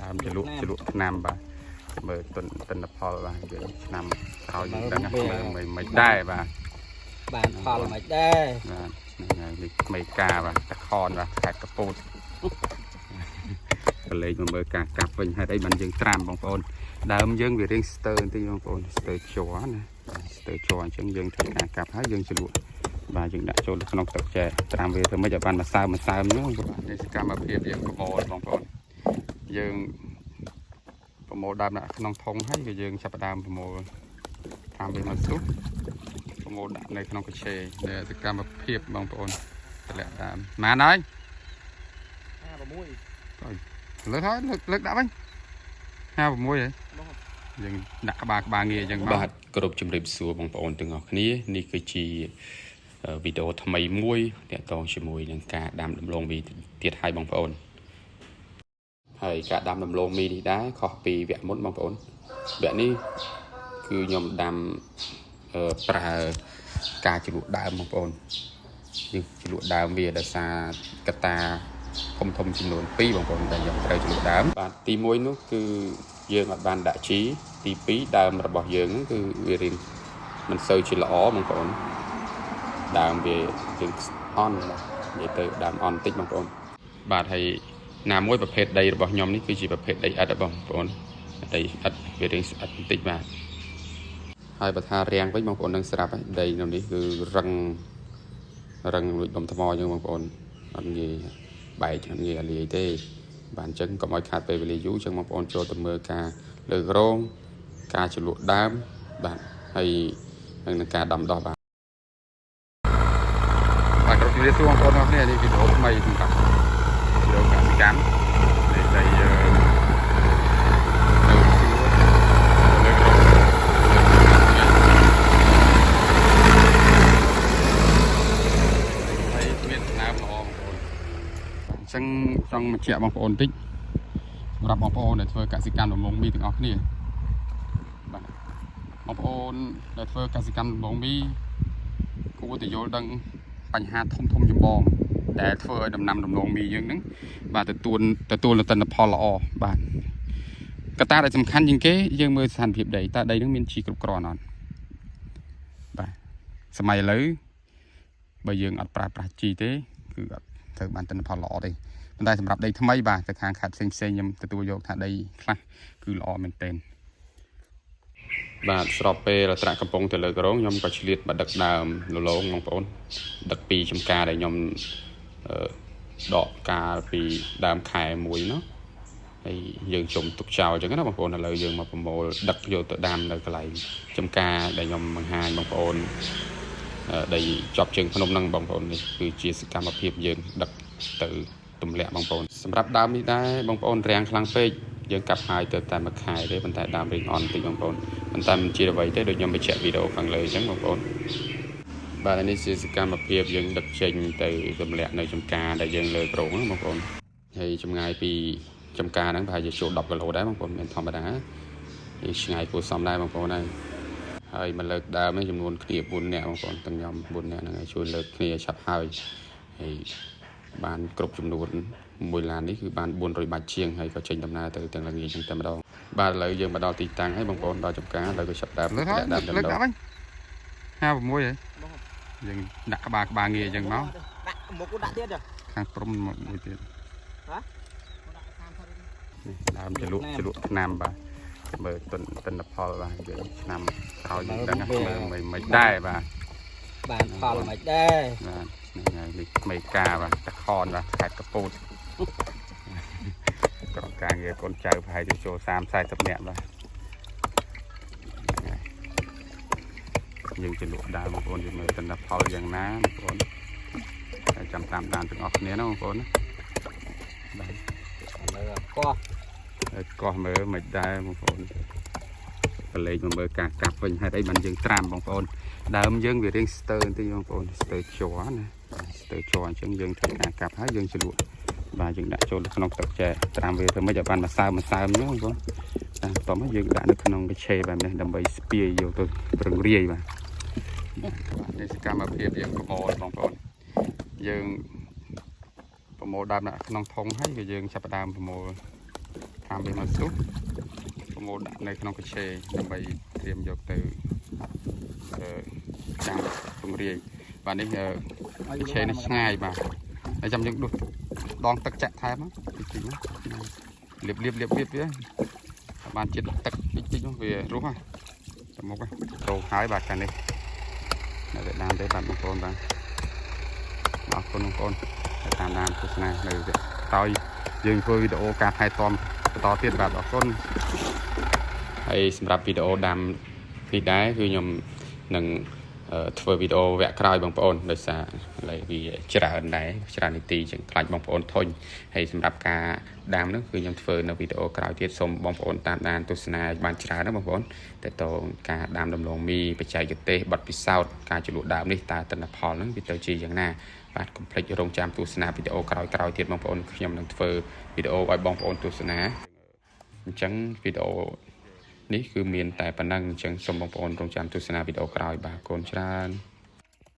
ដើមជ្រលក់ឆ្នាំបាទមើលទិន្នផលបាទយើងឆ្នាំក្រោយយើងដឹងមិនដែរបានផលមិនដែរបាទហ្នឹងហើយនេះមេកាបាទតខនបាទខេត្តកពតកលេចមកមើលការកាប់វិញហេតុអីបានយើងត្រាំបងប្អូនដើមយើងវារៀងស្ទើរបន្តិចបងប្អូនស្ទើរជ័រណាស្ទើរជ័រអញ្ចឹងយើងធ្វើការកាប់ហើយយើងជ្រលក់បាទយើងដាក់ចូលក្នុងទឹកចែត្រាំវាធ្វើម៉េចឲ្យបានម្សៅហ្នឹងនេះសកម្មភាពយើងប្រមូលបងប្អូនយើងប្រមូលដើមដាក់ក្នុងធុងហើយវាយើងចាប់ផ្ដើមប្រមូលត្រាំវាមកស្ទុះប្រមូលដាក់នៅក្នុងកញ្ឆេដែលសកម្មភាពបងប្អូនតម្លាក់ដើមម៉ានហើយ56លើកហើយលើកដាក់វិញ56ហ៎យើងដាក់ក្បាលងារអញ្ចឹងបាទគ្រប់ជម្រាបសួរបងប្អូនទាំងអស់គ្នានេះគឺជាវីដេអូថ្មីមួយទាក់ទងជាមួយនឹងការដាំដំឡូងមីទៀតហើយបងប្អូនហើយការដាំដំឡូងមីនេះដែរខុសពីវគ្គមុនបងប្អូនវគ្គនេះគឺខ្ញុំដាំប្រើការជ្រលក់ដើមបងប្អូនយើងជ្រលក់ដើមវាដោយសារកត្តាធំចំនួន2បងប្អូនដែលយើងត្រូវជ្រលក់ដើមបាទទី1នោះគឺយើងអត់បានដាក់ជីទី2ដើមរបស់យើងហ្នឹងគឺវារៀងមិនសូវជាល្អបងប្អូនដើមវាយើងអន់និយាយទៅដើមអន់បន្តិចបងប្អូនបាទហើយណាមួយប្រភេទដីរបស់ខ្ញុំនេះគឺជាប្រភេទដីឥដ្ឋបងប្អូនដីឥដ្ឋវារៀងស្អិតបន្តិចបាទហើយបើថារាំងវិញបងប្អូននឹងស្រាប់ហើយដីនៅនេះគឺរឹងដូចដុំថ្មអញ្ចឹងបងប្អូនអត់ងាយបែកអត់ងាយអាលាយទេបាទអញ្ចឹងកុំឲ្យខាតពេលវេលាយូរអញ្ចឹងបងប្អូនចូលទៅមើលការលើករងការជ្រលក់ដើមបាទហើយនឹងការដាំដុះបាទគ្រប់ជំរាបសួរបងប្អូនទាំងអស់គ្នានេះវីដេអូថ្មីសម្រាប់វីដេអូកសិកម្មនៃដីចឹងចង់បញ្ជាក់បងប្អូនបន្តិចសម្រាប់បងប្អូនដែលធ្វើកសិកម្មដំឡូងមីទាំងអស់គ្នាបាទបងប្អូនដែលធ្វើកសិកម្មដំឡូងមីគួរតែយល់ដឹងបញ្ហាធំចម្បងដែលធ្វើឲ្យដំណាំដំឡូងមីយើងហ្នឹងបាទទទួលទិន្នផលល្អបាទកត្តាដែលសំខាន់ជាងគេយើងមើលស្ថានភាពដីតើដីហ្នឹងមានជីគ្រប់គ្រាន់អត់បាទសម័យឥឡូវបើយើងអត់ប្រើប្រាស់ជីទេគឺអត់ត្រូវបានទិន្នផលល្អទេប៉ុន្តែសម្រាប់ដីថ្មីបាទទៅខាងខេត្តផ្សេងខ្ញុំទទួលយកថាដីខ្លះគឺល្អមែនទែនបាទស្របពេលត្រាក់កំពុងទៅលើករងខ្ញុំក៏ឆ្លៀតមកដឹកដើមលលងបងប្អូនដឹកពីចំការដែលខ្ញុំដកកាលពីដើមខែមួយនោះហើយយើងជុំទុកចោលអញ្ចឹងណាបងប្អូនឥឡូវយើងមកប្រមូលដឹកយកទៅដាំនៅកន្លែងចំការដែលខ្ញុំបង្ហាញបងប្អូនដីជាប់ជើងភ្នំហ្នឹងបងប្អូននេះគឺជាសកម្មភាពយើងដឹកទៅទម្លាក់បងប្អូនសម្រាប់ដើមនេះដែរបងប្អូនរាំងខ្លាំងពេកយើងកាប់ហើយទៅតែមួយខែទេប៉ុន្តែដើមរៀងអន់តិចបងប្អូនប៉ុន្តែមិនជាអ្វីទេដូចខ្ញុំបញ្ជាក់វីដេអូខាងលើអញ្ចឹងបងប្អូនបាទនេះជាសកម្មភាពយើងដឹកចេញទៅទម្លាក់នៅចំការដែលយើងលើក្រងហ្នឹងបងប្អូនហើយចម្ងាយពីចំការហ្នឹងប្រហែលជាចូល10គីឡូដែរបងប្អូនមានធម្មតាហើយឆ្ងាយគួរសមដែរបងប្អូនហើយមកលើកដើមនេះចំនួនគ្នា4នាក់បងប្អូនទាំងខ្ញុំ4នាក់ហ្នឹងហើយជួយលើកគ្នាឆាប់ហើយបានគ្រប់ចំនួនមួយឡាននេះគឺបាន400បាច់ជាងហើយក៏ចេញដំណើរទៅទាំងល្ងាចចឹងតែម្ដងបាទឥឡូវយើងមកដល់ទីតាំងហើយបងប្អូនដល់ចំការឥឡូវក៏ចាប់ដើមលើកដើមវិញ56ហ៎យើងដាក់ក្បាលងារអញ្ចឹងមកដាក់មុខដាក់ទៀតខាងព្រំមួយទៀតដើមជ្រលក់ឆ្នាំបាទមើលទិន្នផលបាទយើងឆ្នាំក្រោយយើងដឹងមិនដែរបាទបានផលមិនដែរបាទហ្នឹងហើយនេះមេកាបាទតខនបាទខេត្តកពតក្រុមការងារកូនចៅប្រហែលជាចូល30-40នាក់បាទយើងជ្រលក់ដើមបងប្អូនយើងមើលទិន្នផលយ៉ាងណាបងប្អូនហើយចាំតាមដានទាំងអស់គ្នាណាបងប្អូនណាបាទមើលកោះមើលមិនដែរបងប្អូនប្រឡេកមកមើលការកាប់វិញហេតុអីបានយើងត្រាំបងប្អូនដើមយើងវារៀងស្ទើរបន្តិចបងប្អូនស្ទើរជ័រណាស្ទើរជ័រអញ្ចឹងយើងធ្វើការកាប់ហើយយើងជ្រលក់បាទយើងដាក់ចូលក្នុងទឹកចែត្រាំវាធ្វើម៉េចឲ្យបានម្សៅអញ្ចឹងបងប្អូនតាមបន្តមកយើងដាក់នៅក្នុងកញ្ឆេបែបនេះដើម្បីស្ពាយយកទៅប្រឹងរាយបាទនេះសកម្មភាពយើងប្រមូលបងប្អូនយើងប្រមូលដើមដាក់ក្នុងធុងហើយវាយើងចាប់ផ្ដើមប្រមូល តាមពេលមកសុខប្រមូលដាក់នៅក្នុងកញ្ឆេរដើម្បីត្រៀមយកទៅចាំពង្រាយបាទនេះកញ្ឆេរនេះឆ្ងាយបាទហើយចាំយើងដួសដងទឹកចាក់ថែមតិចៗលាបវាបានជាតិទឹកតិចៗវារស់ហើយទៅមុខហើយចូលហើយបាទខាងនេះនៅតែតាមទេបាទបងប្អូនបាទអរគុណបងប្អូនតាមដានទស្សនានៅក្រោយយើងធ្វើវីដេអូការថែទាំបន្តទៀតបាទអរគុណហើយសម្រាប់វីដេអូដាំនេះដែរគឺខ្ញុំនឹងធ្វើវីដេអូវគ្គក្រោយបងប្អូនដោយសារឥឡូវវាច្រើនដែរច្រើននីតិចឹងខ្លាចបងប្អូនធុញហើយសម្រាប់ការដាំនោះគឺខ្ញុំធ្វើនៅវីដេអូក្រោយទៀតសូមបងប្អូនតាមដានទស្សនាបានច្រើនណាបងប្អូនតើតើការដាំដំឡូងមីបច្ចេកទេសបទពិសោធន៍ការជ្រលក់ដើមនេះតើទិន្នផលហ្នឹងវាទៅជាយ៉ាងណាបាទកុំភ្លេចរងចាំទស្សនាវីដេអូក្រោយទៀតបងប្អូនខ្ញុំនឹងធ្វើវីដេអូឲ្យបងប្អូនទស្សនាអញ្ចឹងវីដេអូនេះគឺមានតែប៉ុណ្ណឹងអញ្ចឹងសូមបងប្អូនរងចាំទស្សនាវីដេអូក្រោយបាទកូនច្រើន